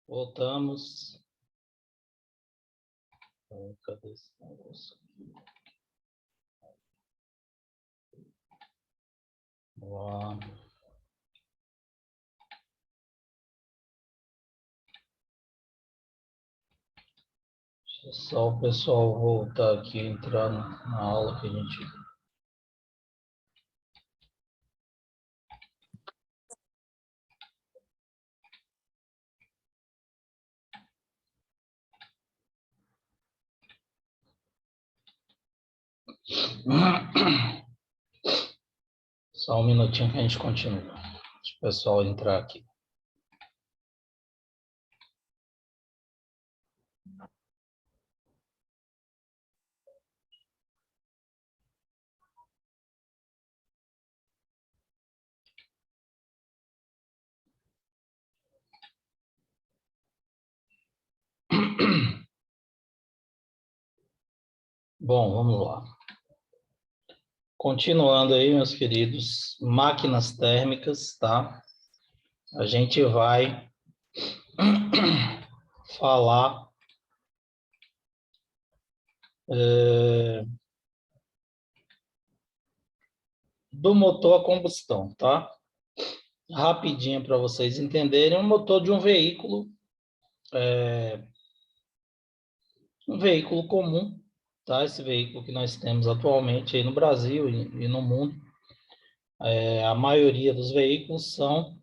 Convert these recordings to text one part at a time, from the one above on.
Voltamos. Cadê esse negócio aqui? Vamos lá. Deixa só o pessoal voltar aqui, entrar na aula que a gente... Só um minutinho que a gente continua. Deixa o pessoal entrar aqui. Bom, vamos lá. Continuando aí, meus queridos, máquinas térmicas, tá? A gente vai falar do motor a combustão, tá? Rapidinho para vocês entenderem, o motor de um veículo comum, tá? Esse veículo que nós temos atualmente aí no Brasil e no mundo, a maioria dos veículos são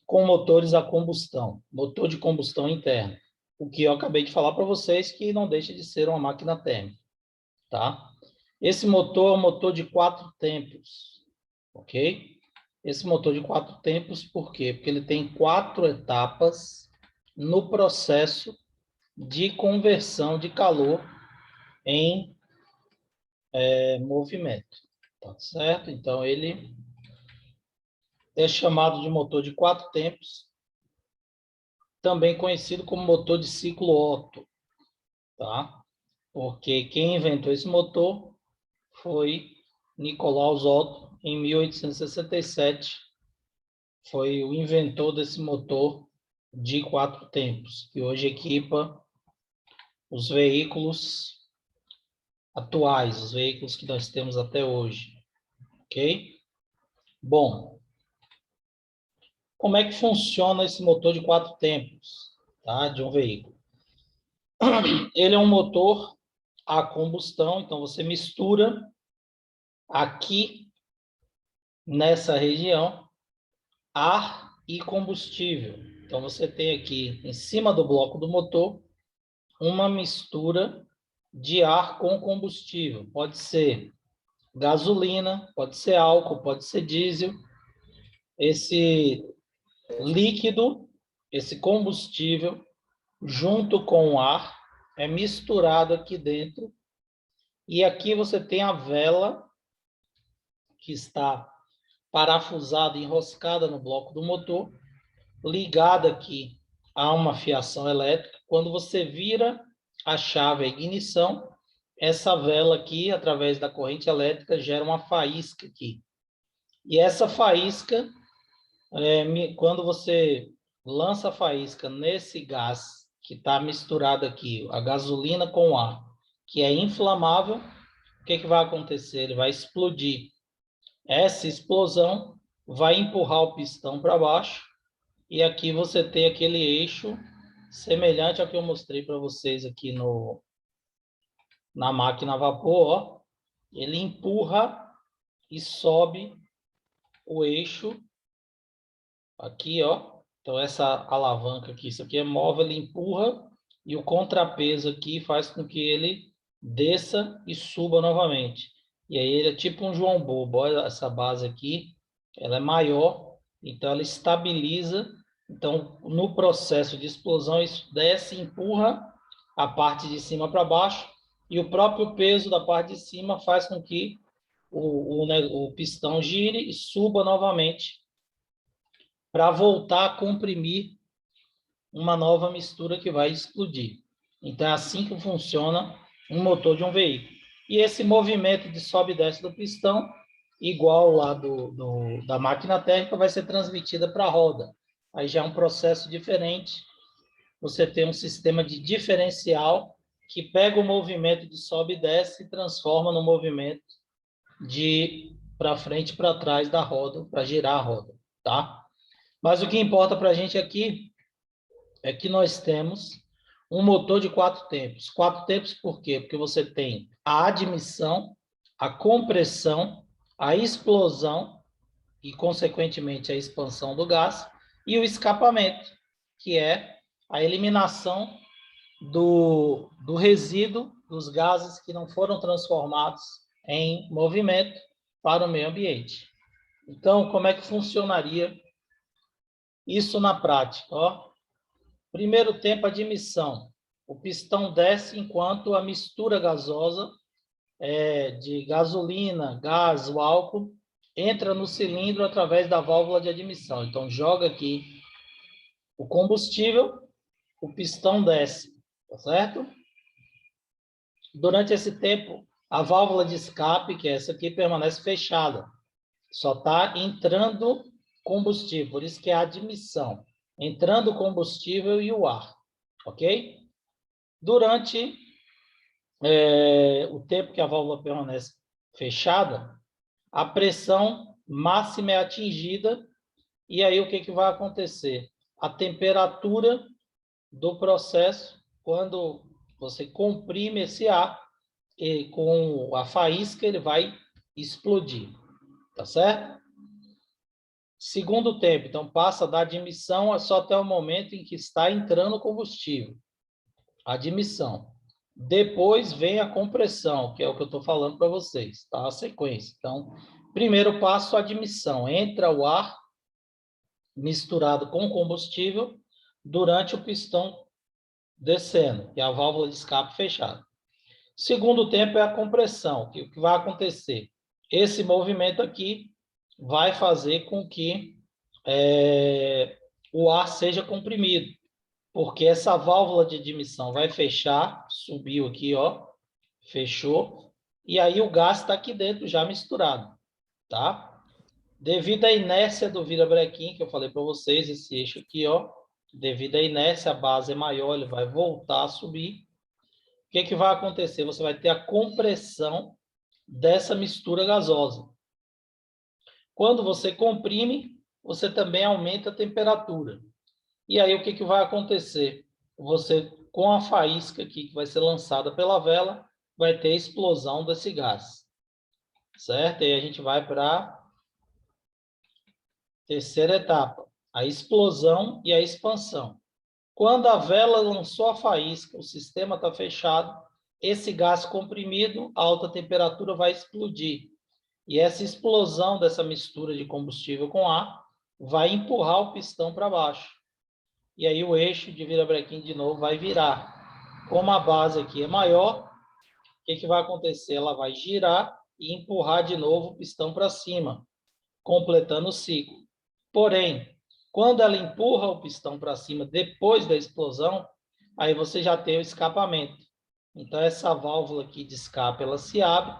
com motores a combustão, motor de combustão interna. O que eu acabei de falar para vocês que não deixa de ser uma máquina térmica, tá? Esse motor é um motor de 4 tempos, ok? Esse motor de 4 tempos, por quê? Porque ele tem 4 etapas no processo de conversão de calor em movimento, tá certo? Então, ele é chamado de motor de 4 tempos, também conhecido como motor de ciclo Otto, tá? Porque quem inventou esse motor foi Nicolaus Otto, em 1867, foi o inventor desse motor de 4 tempos, que hoje equipa os veículos atuais, os veículos que nós temos até hoje, ok? Bom, como é que funciona esse motor de 4 tempos, tá, de um veículo? Ele é um motor a combustão, então você mistura aqui nessa região ar e combustível. Então você tem aqui em cima do bloco do motor uma mistura de ar com combustível. Pode ser gasolina, pode ser álcool, pode ser diesel. Esse líquido, esse combustível, junto com o ar, é misturado aqui dentro. E aqui você tem a vela que está parafusada, enroscada no bloco do motor, ligada aqui a uma fiação elétrica. Quando você vira a chave, a ignição, essa vela aqui, através da corrente elétrica, gera uma faísca aqui. E essa faísca, quando você lança a faísca nesse gás que está misturado aqui, a gasolina com o ar, que é inflamável, o que vai acontecer? Ele vai explodir. Essa explosão vai empurrar o pistão para baixo, e aqui você tem aquele eixo semelhante ao que eu mostrei para vocês aqui na máquina a vapor, ó. Ele empurra e sobe o eixo aqui, ó. Então essa alavanca aqui, isso aqui é móvel, ele empurra e o contrapeso aqui faz com que ele desça e suba novamente. E aí ele é tipo um João Bobo. Olha essa base aqui, ela é maior, então ela estabiliza. Então no processo de explosão isso desce e empurra a parte de cima para baixo, e o próprio peso da parte de cima faz com que o pistão gire e suba novamente para voltar a comprimir uma nova mistura que vai explodir. Então, é assim que funciona um motor de um veículo. E esse movimento de sobe e desce do pistão, igual lá da máquina térmica, vai ser transmitida para a roda. Aí já é um processo diferente, você tem um sistema de diferencial que pega o movimento de sobe e desce e transforma no movimento de para frente e para trás da roda, para girar a roda, tá? Mas o que importa para a gente aqui é que nós temos um motor de 4 tempos. 4 tempos por quê? Porque você tem a admissão, a compressão, a explosão e, consequentemente, a expansão do gás e o escapamento, que é a eliminação do resíduo dos gases que não foram transformados em movimento para o meio ambiente. Então, como é que funcionaria isso na prática? Ó, primeiro tempo, admissão. O pistão desce enquanto a mistura gasosa de gasolina, gás, o álcool, entra no cilindro através da válvula de admissão. Então, joga aqui o combustível, o pistão desce, tá certo? Durante esse tempo, a válvula de escape, que é essa aqui, permanece fechada. Só está entrando combustível, por isso que é a admissão. Entrando o combustível e o ar, ok? Durante o tempo que a válvula permanece fechada, a pressão máxima é atingida e aí o que vai acontecer? A temperatura do processo, quando você comprime esse ar, e com a faísca ele vai explodir, tá certo? Segundo tempo, então passa da admissão só até o momento em que está entrando combustível. Admissão. Depois vem a compressão, que é o que eu estou falando para vocês, tá? A sequência. Então, primeiro passo, admissão. Entra o ar misturado com combustível durante o pistão descendo, que é a válvula de escape fechada. Segundo tempo é a compressão, que o que vai acontecer? Esse movimento aqui vai fazer com que o ar seja comprimido, porque essa válvula de admissão vai fechar, subiu aqui, ó, fechou, e aí o gás está aqui dentro já misturado, tá? Devido à inércia do virabrequim, que eu falei para vocês, esse eixo aqui, ó, devido à inércia, a base é maior, ele vai voltar a subir. O que vai acontecer? Você vai ter a compressão dessa mistura gasosa. Quando você comprime, você também aumenta a temperatura. E aí o que vai acontecer? Você, com a faísca aqui que vai ser lançada pela vela, vai ter a explosão desse gás. Certo? E aí a gente vai para a terceira etapa, a explosão e a expansão. Quando a vela lançou a faísca, o sistema está fechado, esse gás comprimido, a alta temperatura vai explodir. E essa explosão dessa mistura de combustível com ar vai empurrar o pistão para baixo. E aí o eixo de virabrequim de novo vai virar. Como a base aqui é maior, o que vai acontecer? Ela vai girar e empurrar de novo o pistão para cima, completando o ciclo. Porém, quando ela empurra o pistão para cima depois da explosão, aí você já tem o escapamento. Então, essa válvula aqui de escape, ela se abre,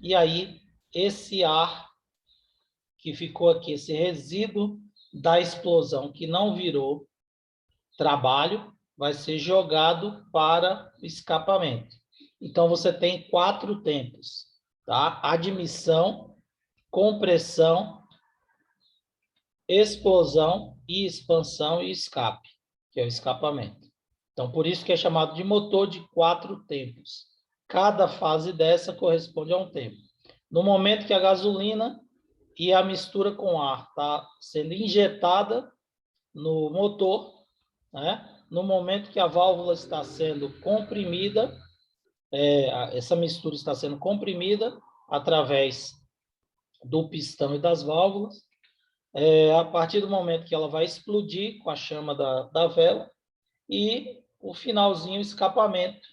e aí esse ar que ficou aqui, esse resíduo da explosão que não virou trabalho, vai ser jogado para o escapamento. Então, você tem 4 tempos, tá? Admissão, compressão, explosão e expansão e escape, que é o escapamento. Então, por isso que é chamado de motor de 4 tempos. Cada fase dessa corresponde a um tempo. No momento que a gasolina e a mistura com ar está sendo injetada no motor, né? No momento que a válvula está sendo comprimida, essa mistura está sendo comprimida através do pistão e das válvulas, a partir do momento que ela vai explodir com a chama da vela, e o finalzinho, o escapamento,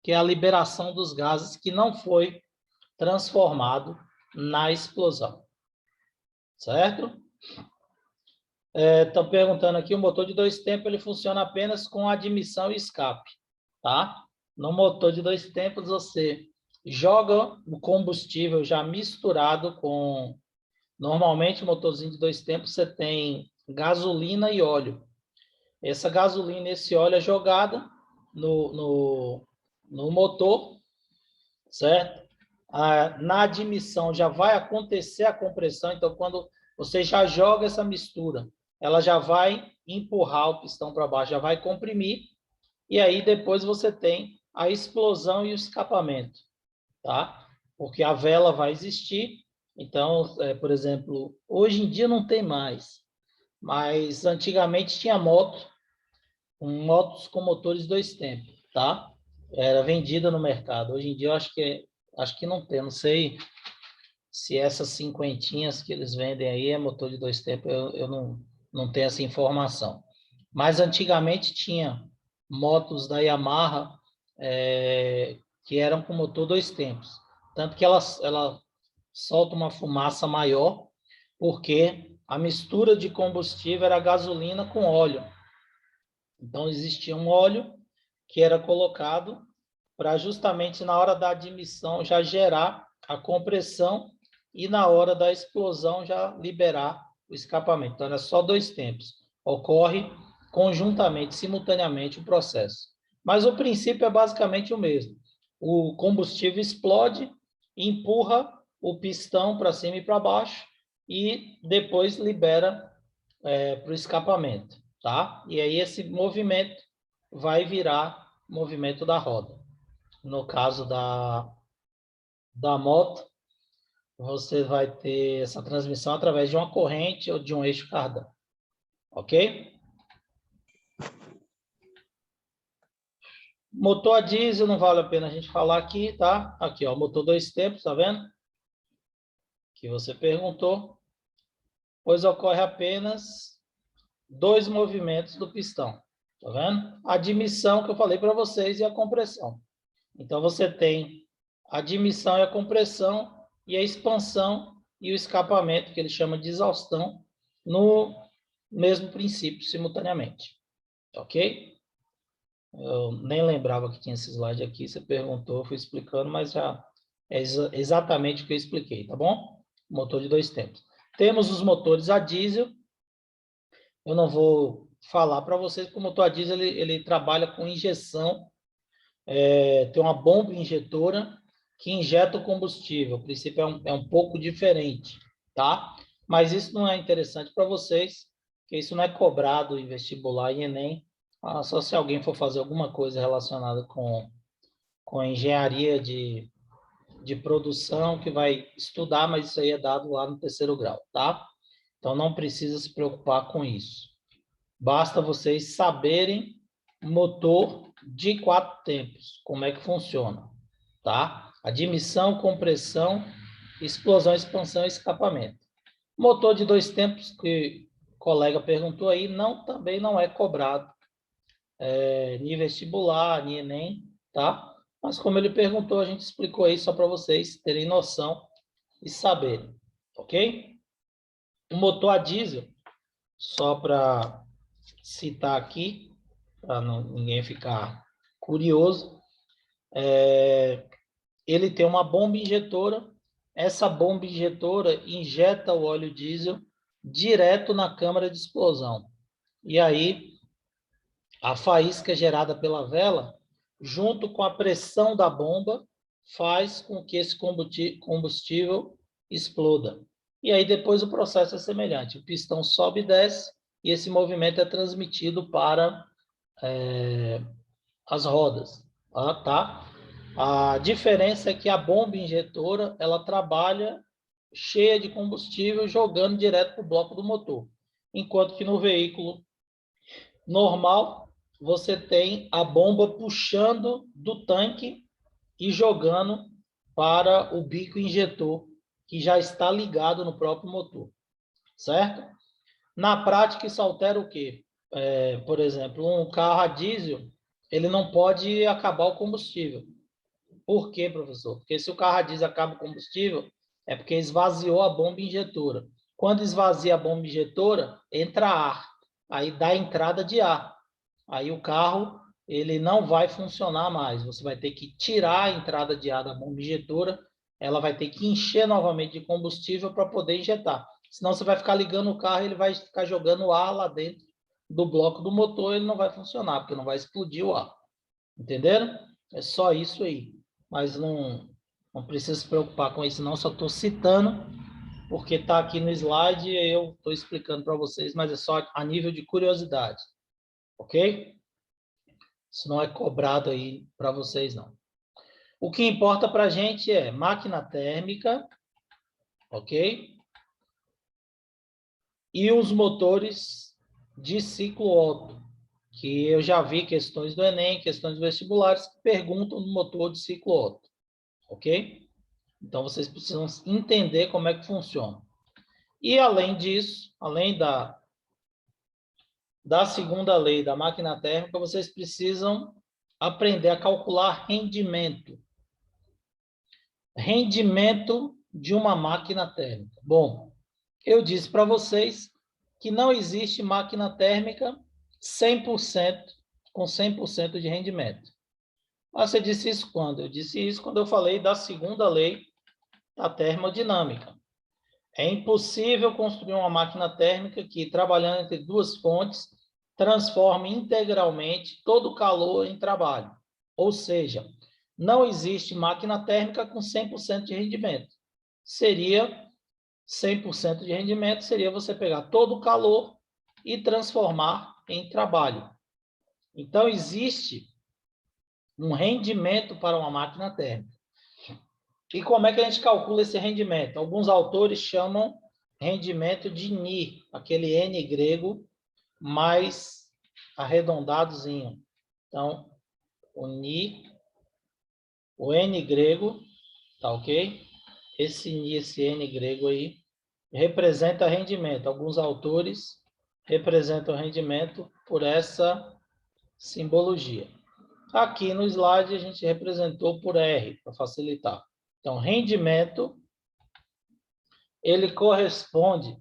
que é a liberação dos gases que não foi transformado na explosão. Certo? Estão perguntando aqui, o motor de 2 tempos ele funciona apenas com admissão e escape. Tá? No motor de 2 tempos, você joga o combustível já misturado com... Normalmente, o motorzinho de 2 tempos, você tem gasolina e óleo. Essa gasolina, esse óleo é jogada no motor, certo? Na admissão já vai acontecer a compressão, então quando você já joga essa mistura, ela já vai empurrar o pistão para baixo, já vai comprimir, e aí depois você tem a explosão e o escapamento, tá? Porque a vela vai existir, então, por exemplo, hoje em dia não tem mais, mas antigamente tinha motos com motores 2 tempos, tá? Era vendida no mercado. Hoje em dia eu acho que não tem, não sei se essas cinquentinhas que eles vendem aí é motor de 2 tempos, eu não tenho essa informação. Mas antigamente tinha motos da Yamaha que eram com motor 2 tempos. Tanto que ela solta uma fumaça maior, porque a mistura de combustível era gasolina com óleo. Então, existia um óleo que era colocado para justamente na hora da admissão já gerar a compressão e na hora da explosão já liberar o escapamento. Então, era só 2 tempos. Ocorre conjuntamente, simultaneamente o processo. Mas o princípio é basicamente o mesmo. O combustível explode, empurra o pistão para cima e para baixo e depois libera para o escapamento, tá? E aí esse movimento vai virar movimento da roda. No caso da moto, você vai ter essa transmissão através de uma corrente ou de um eixo cardan, ok? Motor a diesel não vale a pena a gente falar aqui, tá? Aqui, ó, motor 2 tempos, tá vendo? Que você perguntou. Pois ocorre apenas 2 movimentos do pistão, tá vendo? A admissão que eu falei para vocês e a compressão. Então, você tem a admissão e a compressão e a expansão e o escapamento, que ele chama de exaustão, no mesmo princípio, simultaneamente. Ok? Eu nem lembrava que tinha esse slide aqui, você perguntou, fui explicando, mas já é exatamente o que eu expliquei, tá bom? Motor de 2 tempos. Temos os motores a diesel. Eu não vou falar para vocês, porque o motor a diesel ele trabalha com injeção, tem uma bomba injetora que injeta o combustível. O princípio é um pouco diferente, tá? Mas isso não é interessante para vocês, porque isso não é cobrado em vestibular e Enem, só se alguém for fazer alguma coisa relacionada com engenharia de produção, que vai estudar, mas isso aí é dado lá no 3º grau, tá? Então, não precisa se preocupar com isso. Basta vocês saberem motor de 4 tempos, como é que funciona, tá? Admissão, compressão, explosão, expansão e escapamento. Motor de 2 tempos, que o colega perguntou aí, também não é cobrado nem vestibular, nem Enem, tá? Mas como ele perguntou, a gente explicou aí só para vocês terem noção e saberem, ok? O motor a diesel, só para citar aqui, para ninguém ficar curioso, ele tem uma bomba injetora. Essa bomba injetora injeta o óleo diesel direto na câmara de explosão. E aí, a faísca gerada pela vela, junto com a pressão da bomba, faz com que esse combustível exploda. E aí, depois, o processo é semelhante. O pistão sobe e desce, e esse movimento é transmitido para as rodas, tá? A diferença é que a bomba injetora, ela trabalha cheia de combustível, jogando direto para o bloco do motor. Enquanto que no veículo normal, você tem a bomba puxando do tanque e jogando para o bico injetor, que já está ligado no próprio motor, certo? Na prática, isso altera o quê? Por exemplo, um carro a diesel, ele não pode acabar o combustível. Por quê, professor? Porque se o carro a diesel acaba o combustível, é porque esvaziou a bomba injetora. Quando esvazia a bomba injetora, entra ar. Aí dá entrada de ar. Aí o carro ele não vai funcionar mais. Você vai ter que tirar a entrada de ar da bomba injetora. Ela vai ter que encher novamente de combustível para poder injetar. Senão você vai ficar ligando o carro e ele vai ficar jogando ar lá dentro do bloco do motor, ele não vai funcionar, porque não vai explodir o ar. Entenderam? É só isso aí. Mas não precisa se preocupar com isso, não. Só estou citando, porque está aqui no slide e eu estou explicando para vocês, mas é só a nível de curiosidade. Ok? Isso não é cobrado aí para vocês, não. O que importa para a gente é máquina térmica, ok? E os motores de ciclo Otto, que eu já vi questões do Enem, questões vestibulares que perguntam do motor de ciclo Otto, ok? Então, vocês precisam entender como é que funciona. E, além disso, além da segunda lei da máquina térmica, vocês precisam aprender a calcular rendimento. Rendimento de uma máquina térmica. Bom, eu disse para vocês que não existe máquina térmica 100%, com 100% de rendimento. Mas você disse isso quando? Eu disse isso quando eu falei da segunda lei da termodinâmica. É impossível construir uma máquina térmica que, trabalhando entre duas fontes, transforme integralmente todo o calor em trabalho. Ou seja, não existe máquina térmica com 100% de rendimento. Seria 100% de rendimento, seria você pegar todo o calor e transformar em trabalho. Então, existe um rendimento para uma máquina térmica. E como é que a gente calcula esse rendimento? Alguns autores chamam rendimento de Ni, aquele N grego mais arredondadozinho. Então, o Ni, o N grego, tá ok? Esse Ni, esse N grego aí, representa rendimento. Alguns autores representam rendimento por essa simbologia. Aqui no slide a gente representou por R, para facilitar. Então, rendimento, ele corresponde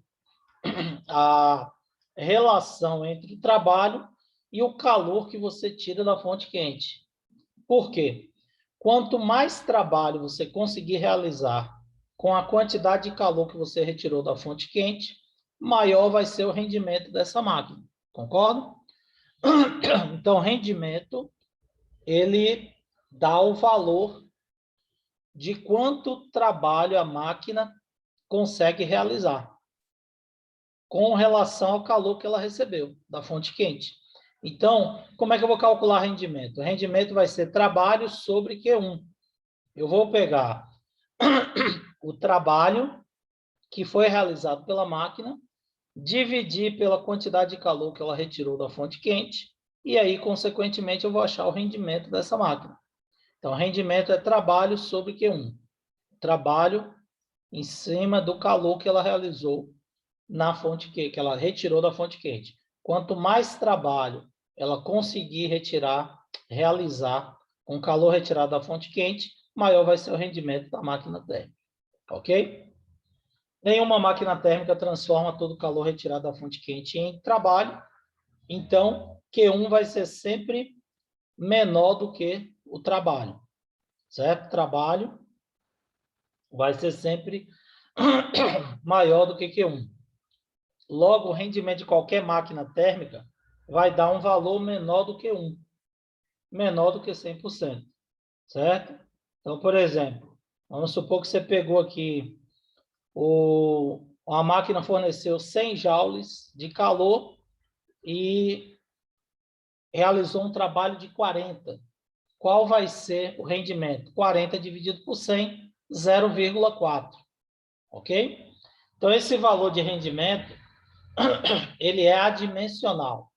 à relação entre o trabalho e o calor que você tira da fonte quente. Por quê? Quanto mais trabalho você conseguir realizar com a quantidade de calor que você retirou da fonte quente, maior vai ser o rendimento dessa máquina. Concorda? Então, rendimento, ele dá o valor de quanto trabalho a máquina consegue realizar com relação ao calor que ela recebeu da fonte quente. Então, como é que eu vou calcular rendimento? O rendimento vai ser trabalho sobre Q1. Eu vou pegar o trabalho que foi realizado pela máquina, dividir pela quantidade de calor que ela retirou da fonte quente, e aí, consequentemente, eu vou achar o rendimento dessa máquina. Então, rendimento é trabalho sobre Q1. Trabalho em cima do calor que ela realizou na fonte que ela retirou da fonte quente. Quanto mais trabalho ela conseguir realizar com calor retirado da fonte quente, maior vai ser o rendimento da máquina térmica. Ok? Nenhuma máquina térmica transforma todo o calor retirado da fonte quente em trabalho. Então, Q1 vai ser sempre menor do que o trabalho. Certo? Trabalho vai ser sempre maior do que Q1. Logo, o rendimento de qualquer máquina térmica vai dar um valor menor do que 1, menor do que 100%, certo? Então, por exemplo, vamos supor que você pegou aqui, a máquina forneceu 100 joules de calor e realizou um trabalho de 40. Qual vai ser o rendimento? 40 dividido por 100, 0,4, ok? Então, esse valor de rendimento ele é adimensional.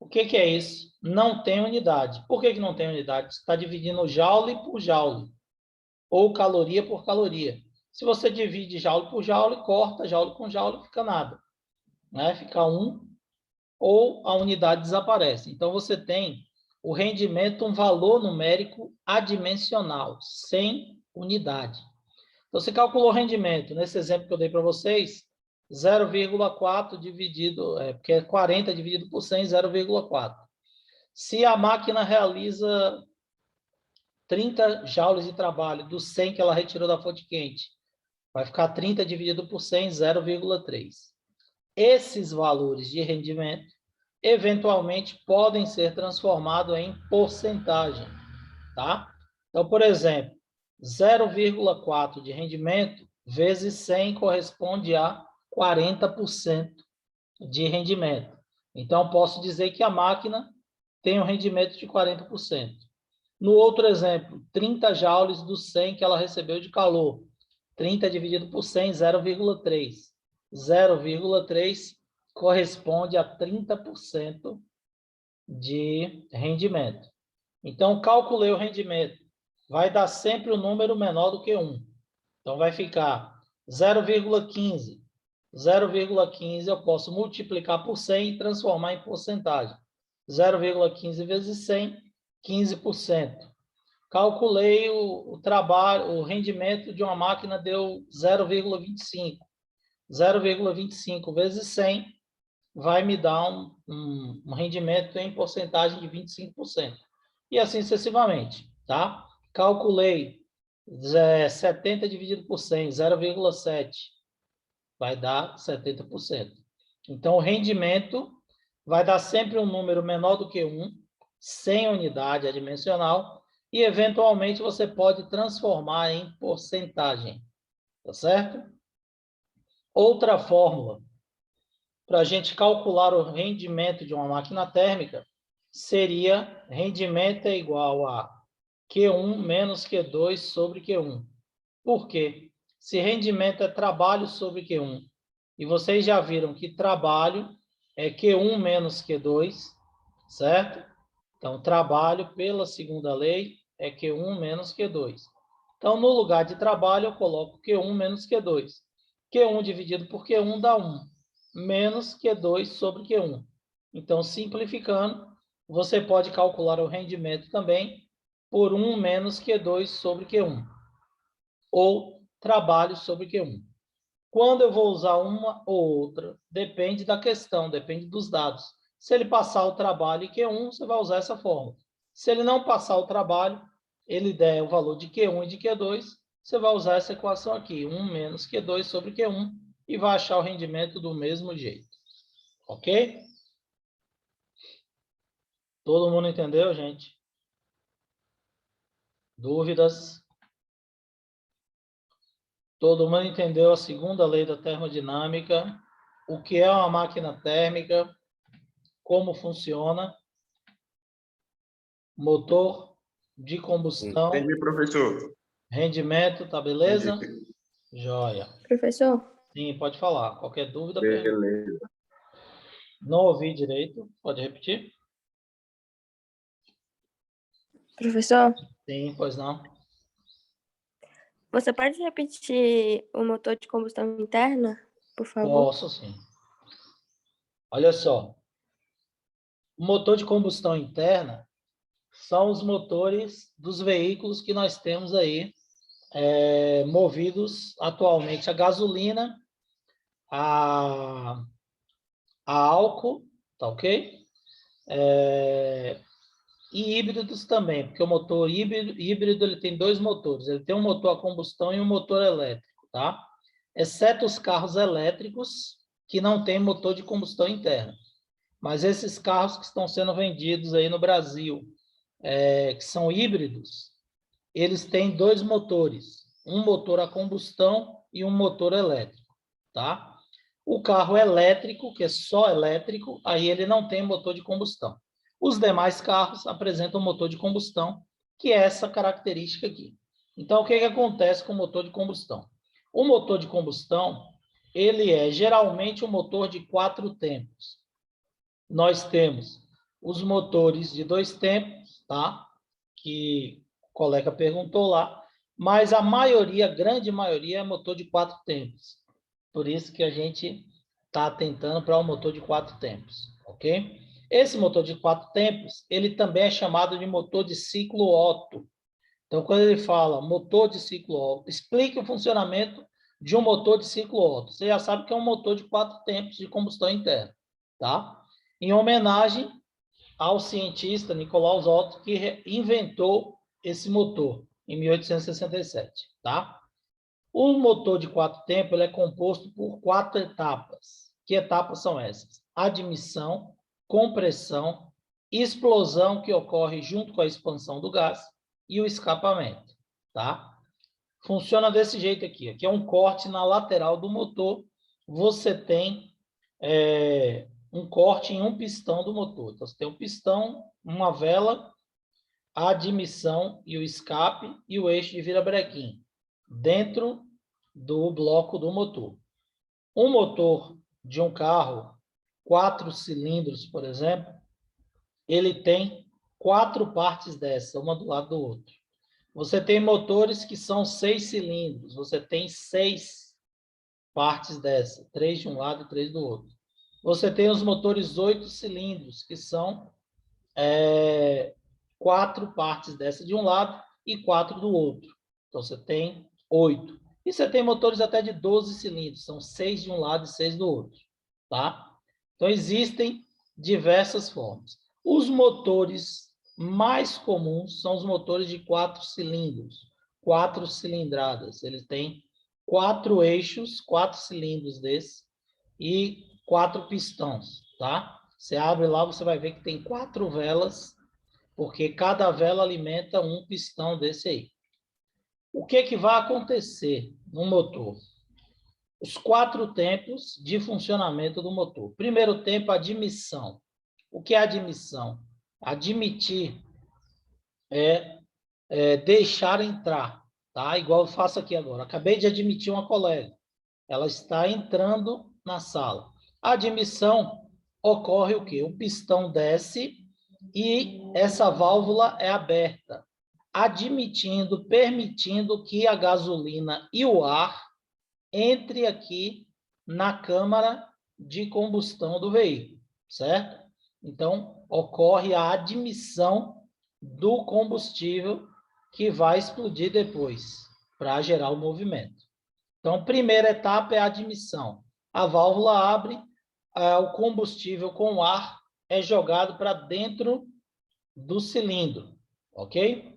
O que é isso? Não tem unidade. Por que não tem unidade? Você está dividindo joule por joule, ou caloria por caloria. Se você divide joule por joule, corta joule com joule, fica nada. Né? Fica 1, ou a unidade desaparece. Então, você tem o rendimento, um valor numérico adimensional, sem unidade. Então, você calculou o rendimento. Nesse exemplo que eu dei para vocês, 0,4 dividido, porque é 40 dividido por 100, 0,4. Se a máquina realiza 30 joules de trabalho dos 100 que ela retirou da fonte quente, vai ficar 30 dividido por 100, 0,3. Esses valores de rendimento eventualmente podem ser transformados em porcentagem, tá? Então, por exemplo, 0,4 de rendimento vezes 100 corresponde a 40% de rendimento. Então, posso dizer que a máquina tem um rendimento de 40%. No outro exemplo, 30 joules do 100 que ela recebeu de calor. 30 dividido por 100, 0,3. 0,3 corresponde a 30% de rendimento. Então, calculei o rendimento. Vai dar sempre um número menor do que 1. Então, vai ficar 0,15. 0,15 eu posso multiplicar por 100 e transformar em porcentagem. 0,15 vezes 100, 15%. Calculei o trabalho, o rendimento de uma máquina deu 0,25. 0,25 vezes 100 vai me dar um rendimento em porcentagem de 25%. E assim sucessivamente, tá? Calculei 70 dividido por 100, 0,7, vai dar 70%. Então, o rendimento vai dar sempre um número menor do que 1, sem unidade adimensional, e eventualmente você pode transformar em porcentagem, tá certo? Outra fórmula para a gente calcular o rendimento de uma máquina térmica seria rendimento é igual a Q1 menos Q2 sobre Q1. Por quê? Se rendimento é trabalho sobre Q1, e vocês já viram que trabalho é Q1 menos Q2, certo? Então, trabalho, pela segunda lei, é Q1 menos Q2. Então, no lugar de trabalho, eu coloco Q1 menos Q2. Q1 dividido por Q1 dá 1, menos Q2 sobre Q1. Então, simplificando, você pode calcular o rendimento também por 1 menos Q2 sobre Q1, ou trabalho sobre Q1. Quando eu vou usar uma ou outra, depende da questão, depende dos dados. Se ele passar o trabalho em Q1, você vai usar essa fórmula. Se ele não passar o trabalho, ele der o valor de Q1 e de Q2, você vai usar essa equação aqui, 1 menos Q2 sobre Q1, e vai achar o rendimento do mesmo jeito. Ok? Todo mundo entendeu, gente? Dúvidas? Todo mundo entendeu a segunda lei da termodinâmica, o que é uma máquina térmica, como funciona, motor de combustão, Entendi, professor. rendimento, tá beleza? Entendi. Joia. Professor, Sim, pode falar. Qualquer dúvida, pergunta. Beleza. Não ouvi direito, pode repetir? professor, Sim, pois não. você pode repetir o motor de combustão interna, por favor? Posso sim. Olha só, o motor de combustão interna são os motores dos veículos que nós temos aí, movidos atualmente a gasolina, a álcool, tá ok? E híbridos também, porque o motor híbrido ele tem dois motores, ele tem um motor a combustão e um motor elétrico, tá? Exceto os carros elétricos que não têm motor de combustão interna. Mas esses carros que estão sendo vendidos aí no Brasil, que são híbridos, eles têm dois motores, um motor a combustão e um motor elétrico, tá? O carro elétrico, que é só elétrico, aí ele não tem motor de combustão. Os demais carros apresentam motor de combustão, que é essa característica aqui. Então, o que acontece com o motor de combustão? O motor de combustão, ele é geralmente um motor de 4 tempos. Nós temos os motores de 2 tempos, tá? Que o colega perguntou lá, mas a maioria, a grande maioria, é motor de 4 tempos. Por isso que a gente está tentando para um motor de 4 tempos, ok? Esse motor de 4 tempos, ele também é chamado de motor de ciclo Otto. Então, quando ele fala motor de ciclo Otto, explique o funcionamento de um motor de ciclo Otto. Você já sabe que é um motor de 4 tempos de combustão interna, tá? Em homenagem ao cientista Nicolaus Otto, que inventou esse motor em 1867, tá? O motor de 4 tempos ele é composto por 4 etapas. Que etapas são essas? Admissão, compressão, explosão que ocorre junto com a expansão do gás e o escapamento, tá? Funciona desse jeito aqui. Aqui é um corte na lateral do motor. Você tem um corte em um pistão do motor. Então, você tem um pistão, uma vela, a admissão e o escape e o eixo de virabrequim dentro do bloco do motor. Um motor de um carro, 4 cilindros, por exemplo, ele tem 4 partes dessa, uma do lado do outro. Você tem motores que são 6 cilindros, você tem 6 partes dessa, 3 de um lado e 3 do outro. Você tem os motores 8 cilindros, que são 4 partes dessa de um lado e 4 do outro. Então, você tem 8. E você tem motores até de 12 cilindros, são 6 de um lado e 6 do outro. Tá? Então, existem diversas formas. Os motores mais comuns são os motores de 4 cilindros, 4 cilindradas. Eles têm 4 eixos, 4 cilindros desses e 4 pistões, tá? Você abre lá, você vai ver que tem 4 velas, porque cada vela alimenta um pistão desse aí. O que vai acontecer no motor? Os 4 tempos de funcionamento do motor. Primeiro tempo, admissão. O que é admissão? Admitir é deixar entrar, tá? Igual eu faço aqui agora. Acabei de admitir uma colega. Ela está entrando na sala. A admissão ocorre o quê? O pistão desce e essa válvula é aberta, admitindo, permitindo que a gasolina e o ar entre aqui na câmara de combustão do veículo, certo? Então, ocorre a admissão do combustível que vai explodir depois, para gerar o movimento. Então, primeira etapa é a admissão. A válvula abre, o combustível com ar é jogado para dentro do cilindro, ok?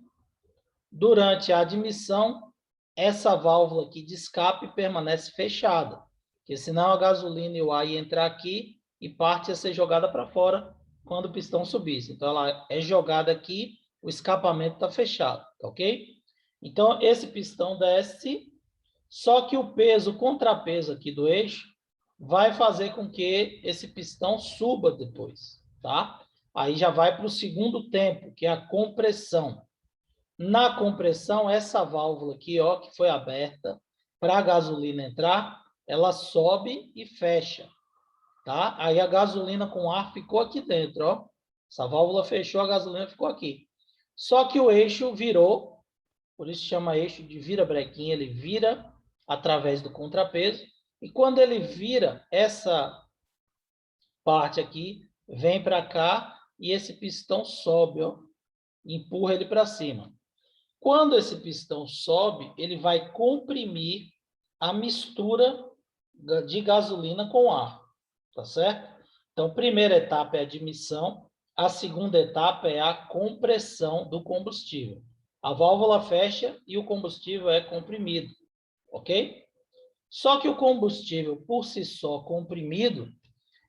Durante a admissão, essa válvula aqui de escape permanece fechada, porque senão a gasolina e o ar iam entrar aqui e parte ia ser jogada para fora quando o pistão subisse. Então, ela é jogada aqui, o escapamento está fechado, ok? Então, esse pistão desce, só que o peso, o contrapeso aqui do eixo, vai fazer com que esse pistão suba depois, tá? Aí já vai para o segundo tempo, que é a compressão. Na compressão, essa válvula aqui, ó, que foi aberta para a gasolina entrar, ela sobe e fecha, tá? Aí a gasolina com ar ficou aqui dentro, ó. Essa válvula fechou, a gasolina ficou aqui. Só que o eixo virou, por isso chama eixo de virabrequim, ele vira através do contrapeso, e quando ele vira, essa parte aqui vem para cá e esse pistão sobe, ó, empurra ele para cima. Quando esse pistão sobe, ele vai comprimir a mistura de gasolina com ar, tá certo? Então, a primeira etapa é a admissão, a segunda etapa é a compressão do combustível. A válvula fecha e o combustível é comprimido, ok? Só que o combustível, por si só comprimido,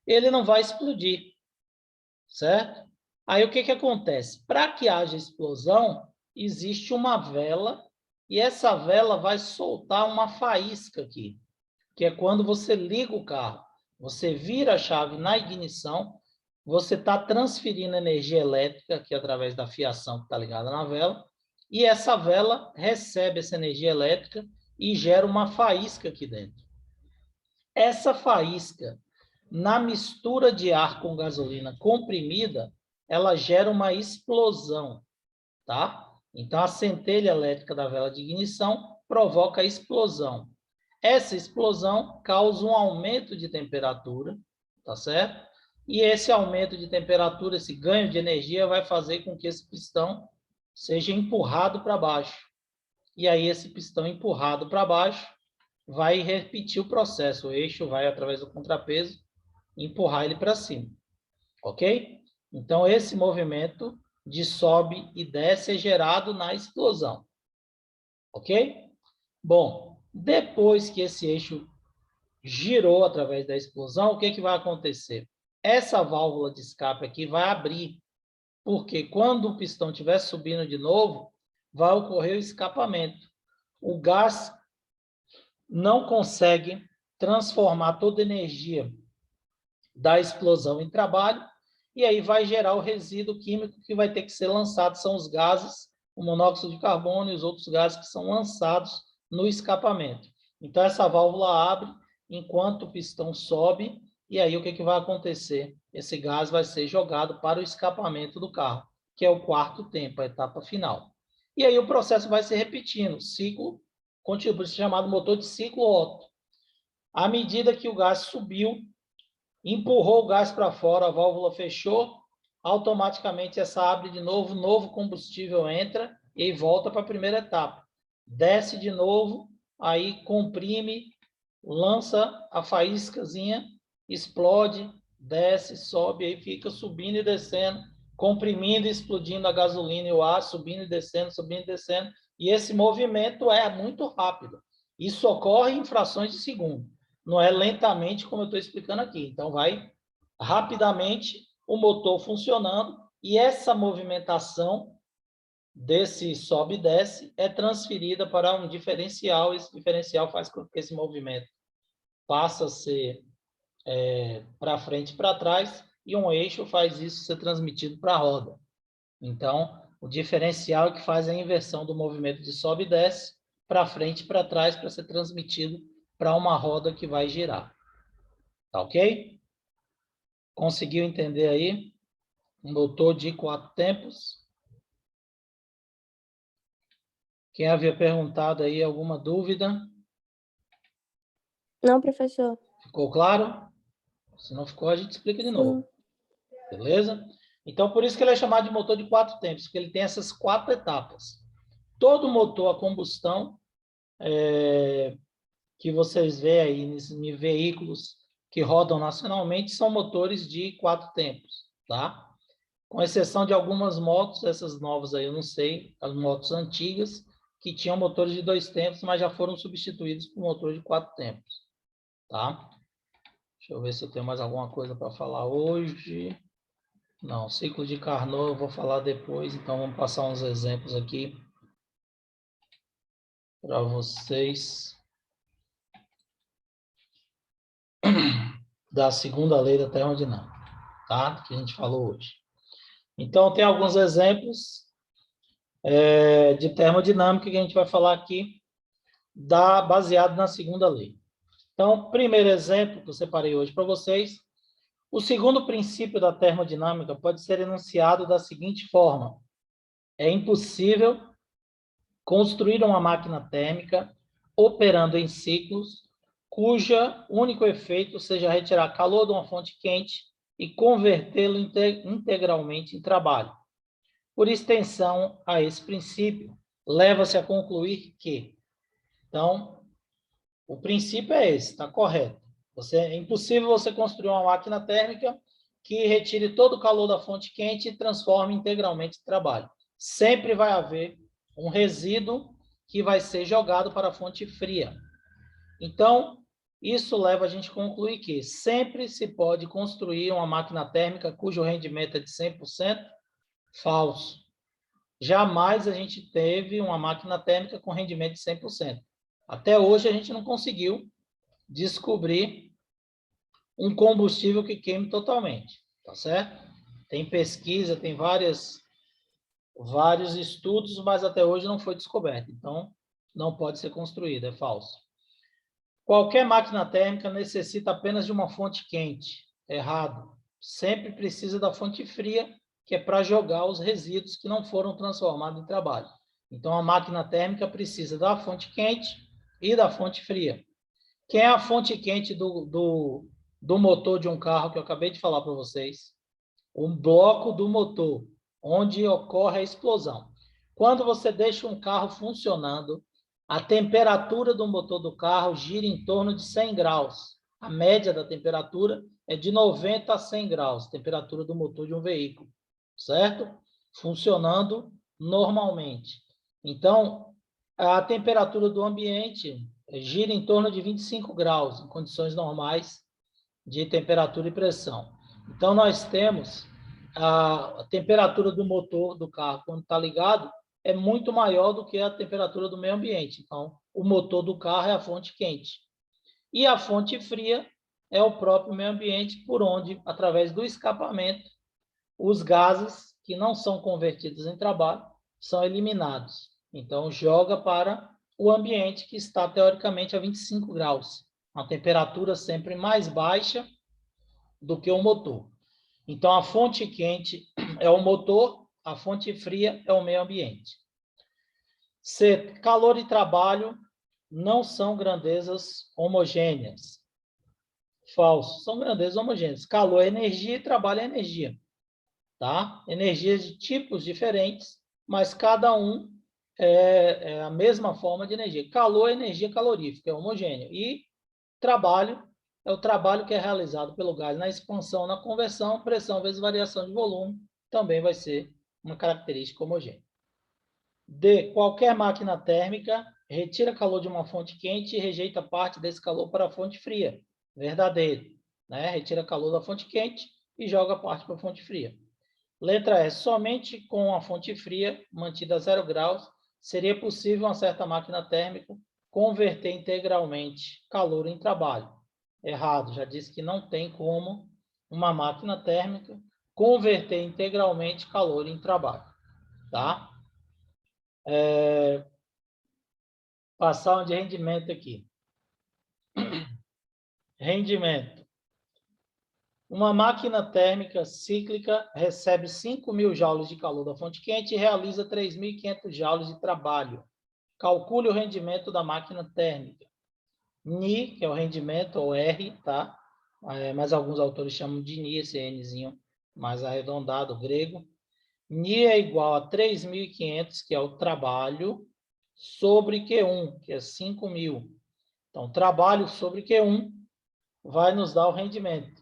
ele não vai explodir, certo? Aí o que acontece? Para que haja explosão, existe uma vela e essa vela vai soltar uma faísca aqui, que é quando você liga o carro. Você vira a chave na ignição, você está transferindo energia elétrica aqui através da fiação que está ligada na vela, e essa vela recebe essa energia elétrica e gera uma faísca aqui dentro. Essa faísca, na mistura de ar com gasolina comprimida, ela gera uma explosão, tá? Então, a centelha elétrica da vela de ignição provoca a explosão. Essa explosão causa um aumento de temperatura, tá certo? E esse aumento de temperatura, esse ganho de energia, vai fazer com que esse pistão seja empurrado para baixo. E aí, esse pistão empurrado para baixo vai repetir o processo. O eixo vai, através do contrapeso, empurrar ele para cima. Ok? Então, esse movimento de sobe e desce é gerado na explosão. Ok? Bom, depois que esse eixo girou através da explosão, o que vai acontecer? essa válvula de escape aqui vai abrir, porque quando o pistão estiver subindo de novo, vai ocorrer o escapamento. O gás não consegue transformar toda a energia da explosão em trabalho, e aí vai gerar o resíduo químico que vai ter que ser lançado, são os gases, o monóxido de carbono e os outros gases que são lançados no escapamento. Então, essa válvula abre enquanto o pistão sobe, e aí o que vai acontecer? Esse gás vai ser jogado para o escapamento do carro, que é o quarto tempo, a etapa final. E aí o processo vai se repetindo, ciclo contínuo, por isso chamado motor de ciclo Otto. À medida que o gás subiu, empurrou o gás para fora, a válvula fechou, automaticamente essa abre de novo, novo combustível entra e volta para a primeira etapa. Desce de novo, aí comprime, lança a faíscazinha, explode, desce, sobe, aí fica subindo e descendo, comprimindo e explodindo a gasolina e o ar, subindo e descendo, subindo e descendo. E esse movimento é muito rápido. Isso ocorre em frações de segundo. Não é lentamente, como eu estou explicando aqui. Então, vai rapidamente o motor funcionando e essa movimentação desse sobe e desce é transferida para um diferencial. Esse diferencial faz com que esse movimento passe a ser para frente e para trás e um eixo faz isso ser transmitido para a roda. Então, o diferencial é que faz a inversão do movimento de sobe e desce para frente e para trás para ser transmitido para uma roda que vai girar. Tá ok? Conseguiu entender aí? Um motor de 4 tempos. Quem havia perguntado aí, alguma dúvida? Não, professor. Ficou claro? Se não ficou, a gente explica de novo. Beleza? Então, por isso que ele é chamado de motor de 4 tempos, porque ele tem essas 4 etapas. Todo motor a combustão que vocês veem aí em veículos que rodam nacionalmente são motores de 4 tempos, tá? Com exceção de algumas motos, essas novas aí eu não sei, as motos antigas, que tinham motores de 2 tempos, mas já foram substituídos por motor de 4 tempos, tá? Deixa eu ver se eu tenho mais alguma coisa para falar hoje. Não, ciclo de Carnot eu vou falar depois, então vamos passar uns exemplos aqui para vocês da segunda lei da termodinâmica, tá? Que a gente falou hoje. Então, tem alguns exemplos de termodinâmica que a gente vai falar aqui, baseado na segunda lei. Então, primeiro exemplo que eu separei hoje para vocês, o segundo princípio da termodinâmica pode ser enunciado da seguinte forma: é impossível construir uma máquina térmica operando em ciclos, cuja único efeito seja retirar calor de uma fonte quente e convertê-lo integralmente em trabalho. Por extensão a esse princípio, leva-se a concluir que, então, o princípio é esse, está correto. É impossível você construir uma máquina térmica que retire todo o calor da fonte quente e transforme integralmente em trabalho. Sempre vai haver um resíduo que vai ser jogado para a fonte fria. Então, isso leva a gente a concluir que sempre se pode construir uma máquina térmica cujo rendimento é de 100%, falso. Jamais a gente teve uma máquina térmica com rendimento de 100%. Até hoje a gente não conseguiu descobrir um combustível que queime totalmente, tá certo? Tem pesquisa, tem vários estudos, mas até hoje não foi descoberto. Então, não pode ser construído, é falso. Qualquer máquina térmica necessita apenas de uma fonte quente. Errado. Sempre precisa da fonte fria, que é para jogar os resíduos que não foram transformados em trabalho. Então, a máquina térmica precisa da fonte quente e da fonte fria. Quem é a fonte quente do motor de um carro que eu acabei de falar para vocês? O bloco do motor, onde ocorre a explosão. Quando você deixa um carro funcionando, a temperatura do motor do carro gira em torno de 100 graus. A média da temperatura é de 90 a 100 graus, temperatura do motor de um veículo, certo? Funcionando normalmente. Então, a temperatura do ambiente gira em torno de 25 graus, em condições normais de temperatura e pressão. Então, nós temos a temperatura do motor do carro, quando está ligado, é muito maior do que a temperatura do meio ambiente. Então, o motor do carro é a fonte quente. E a fonte fria é o próprio meio ambiente, por onde, através do escapamento, os gases que não são convertidos em trabalho são eliminados. Então, joga para o ambiente que está, teoricamente, a 25 graus. Uma temperatura sempre mais baixa do que o motor. Então, a fonte quente é o motor, a fonte fria é o meio ambiente. C. Calor e trabalho não são grandezas homogêneas. Falso. São grandezas homogêneas. Calor é energia e trabalho é energia. Tá? Energias de tipos diferentes, mas cada um é a mesma forma de energia. Calor é energia calorífica, é homogêneo. E trabalho é o trabalho que é realizado pelo gás na expansão, na conversão, pressão vezes variação de volume, também vai ser uma característica homogênea. D. Qualquer máquina térmica retira calor de uma fonte quente e rejeita parte desse calor para a fonte fria. Verdadeiro. Né? Retira calor da fonte quente e joga parte para a fonte fria. Letra E. Somente com a fonte fria, mantida a 0 graus, seria possível uma certa máquina térmica converter integralmente calor em trabalho. Errado. Já disse que não tem como uma máquina térmica converter integralmente calor em trabalho. Tá? Passar de rendimento aqui. Rendimento. Uma máquina térmica cíclica recebe 5.000 joules de calor da fonte quente e realiza 3.500 joules de trabalho. Calcule o rendimento da máquina térmica. Ni, que é o rendimento, ou R, tá? Mas alguns autores chamam de Ni, esse Nzinho mais arredondado, grego. Ni é igual a 3.500, que é o trabalho, sobre Q1, que é 5.000. Então, trabalho sobre Q1 vai nos dar o rendimento.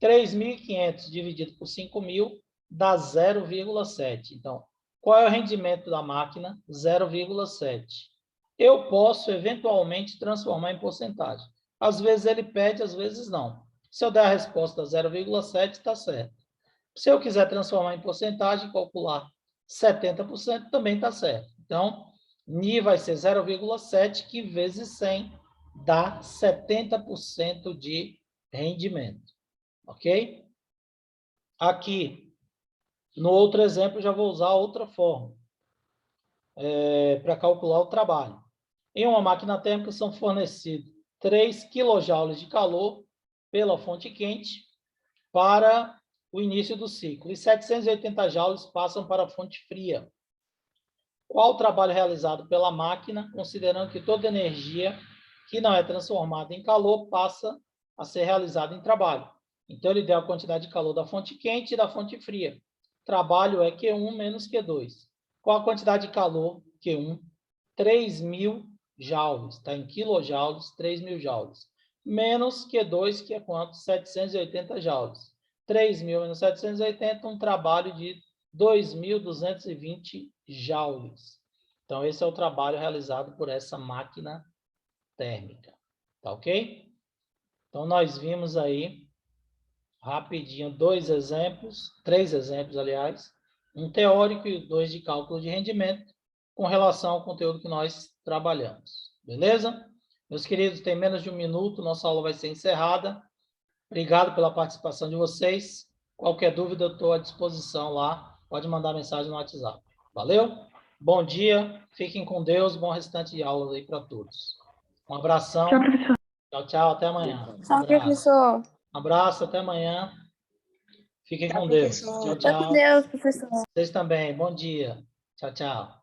3.500 dividido por 5.000 dá 0,7. Então, qual é o rendimento da máquina? 0,7. Eu posso, eventualmente, transformar em porcentagem. Às vezes ele pede, às vezes não. Se eu der a resposta 0,7, está certo. Se eu quiser transformar em porcentagem, calcular 70%, também está certo. Então, Ni vai ser 0,7, que vezes 100 dá 70% de rendimento. Ok? Aqui, no outro exemplo, já vou usar outra forma para calcular o trabalho. Em uma máquina térmica são fornecidos 3 kJ de calor pela fonte quente para o início do ciclo e 780 joules passam para a fonte fria. Qual o trabalho realizado pela máquina, considerando que toda energia que não é transformada em calor passa a ser realizada em trabalho? Então, ele deu a quantidade de calor da fonte quente e da fonte fria. Trabalho é Q1 menos Q2. Qual a quantidade de calor? Q1, 3.000 joules. Está em quilojoules, 3.000 joules. Menos Q2, que é quanto? 780 joules. 3.000 menos 780, um trabalho de 2.220 joules. Então, esse é o trabalho realizado por essa máquina térmica. Tá ok? Então, nós vimos aí, rapidinho, três exemplos, aliás, um teórico e dois de cálculo de rendimento, com relação ao conteúdo que nós trabalhamos. Beleza? Meus queridos, tem menos de um minuto, nossa aula vai ser encerrada. Obrigado pela participação de vocês. Qualquer dúvida, eu estou à disposição lá. Pode mandar mensagem no WhatsApp. Valeu? Bom dia, fiquem com Deus, bom restante de aula aí para todos. Um abração. Tchau, professor. Tchau, tchau, até amanhã. Tchau, professor. Um abraço, até amanhã. Fiquem com Deus. Tchau, Fica com tchau. Deus, professor. Vocês também, bom dia. Tchau, tchau.